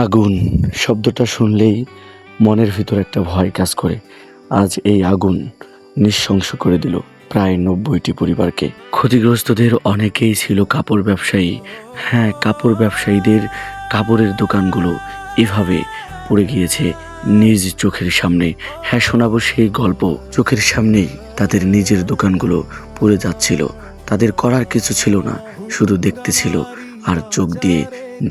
আগুন শব্দটা শুনলেই মনের ভিতর একটা ভয় কাজ করে। আজ এই আগুন নিঃশংস করে দিল প্রায় 90টি পরিবারকে। ক্ষতিগ্রস্তদের অনেকেই ছিল কাপড় ব্যবসায়ী। হ্যাঁ, কাপড় ব্যবসায়ীদের কাপড়ের দোকানগুলো এভাবে পড়ে গিয়েছে নিজ চোখের সামনে। হ্যাঁ, শোনাবো সেই গল্প। চোখের সামনেই তাদের নিজের দোকানগুলো পড়ে যাচ্ছিল। তাদের করার কিছু ছিল না, শুধু দেখতে ছিল আর চোখ দিয়ে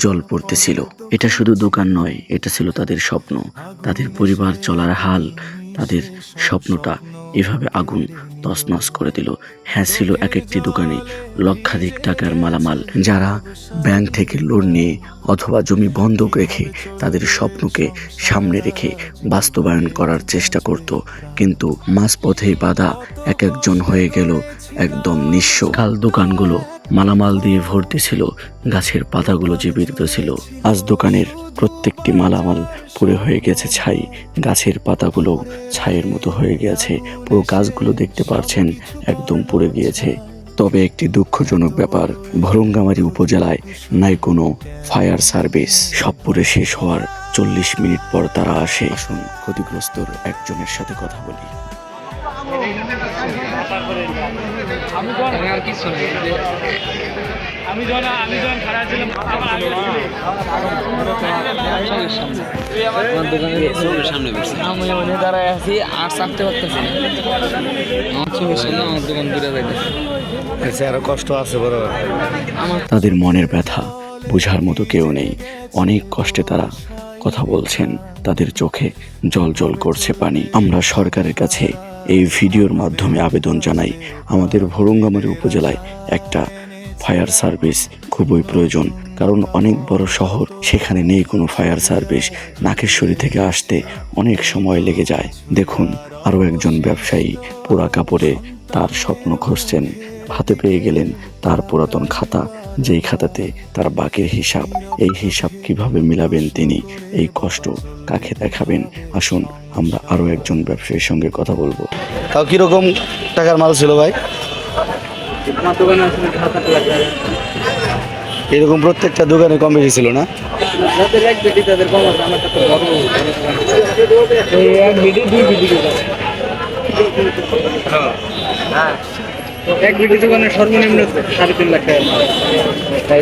জল পড়তেছিল। এটা শুধু দোকান নয়, এটা ছিল তাদের স্বপ্ন, তাদের পরিবার চলার হাল। তাদের স্বপ্নটা এভাবে আগুন তছনছ করে দিল। হ্যাঁ, ছিল এক একটি দোকানে লক্ষাধিক টাকার মালামাল, যারা ব্যাংক থেকে লোন নিয়ে অথবা জমি বন্ধক রেখে তাদের স্বপ্নকে সামনে রেখে বাস্তবায়ন করার চেষ্টা করত। কিন্তু মাঝপথেই বাধা এক একজন হয়ে গেল একদম নিঃস্ব। কাল দোকানগুলো মালামাল দিয়ে ভর্তি ছিল, গাছের পাতাগুলো জীবিত ছিল। আজ দোকানের প্রত্যেকটি মালামাল পুড়ে হয়ে গেছে ছাই। গাছের পাতাগুলো ছাইয়ের মতো হয়ে গেছে। পুরো গাছগুলো দেখতে পারছেন একদম পুড়ে গিয়েছে। তবে একটি দুঃখজনক ব্যাপার, ভুরুঙ্গামারী উপজেলায় নাই কোনো ফায়ার সার্ভিস। সব পুড়ে শেষ হওয়ার 40 মিনিট পর তারা আসে। আসুন ক্ষতিগ্রস্তর একজনের সাথে কথা বলি। আমি যখন খারাপ ছিলাম দোকানের দাঁড়ায় আছি আর চাপতে পারতেছি না। আমার চোখের সামনে আমার দোকান ঘুরে যাইতেছে। আরো কষ্ট আছে বড়। তাদের মনের ব্যথা বোঝার মতো কেউ নেই। অনেক কষ্টে তারা কথা বলছেন, তাদের চোখে জল জল করছে পানি। আমরা সরকারের কাছে এই ভিডিওর মাধ্যমে আবেদন জানাই, আমাদের ভুরুঙ্গামারী উপজেলায় একটা ফায়ার সার্ভিস খুবই প্রয়োজন। কারণ অনেক বড় শহর, সেখানে নেই কোনো ফায়ার সার্ভিস। নাকেশ্বরী থেকে আসতে অনেক সময় লেগে যায়। দেখুন, আরও একজন ব্যবসায়ী পোড়া কাপড়ে তার স্বপ্ন খুঁজছেন। হাতে পেয়ে গেলেন তার পুরাতন খাতা, যেই খাতাতে তার বাকির হিসাব। এই হিসাব কিভাবে মিলাবেন তিনি? এই কষ্ট কাকে দেখাবেন? আসুন আমরা আরও একজন ব্যবসায়ীর সঙ্গে কথা বলবো। তাও কিরকম টাকার মাল ছিল ভাই? আমার দোকানে আসলে 7-8 লাখ টাকা। এরকম প্রত্যেকটা দোকানে কম বেশি ছিল না? যাদের এক বেটি তাদের কম আছে, আমার কাছে বড় এই এক বেটি 2 বেটি হ্যাঁ, এক বেটি দোকানে সর্বনিম্ন 3.5 লাখ টাকা।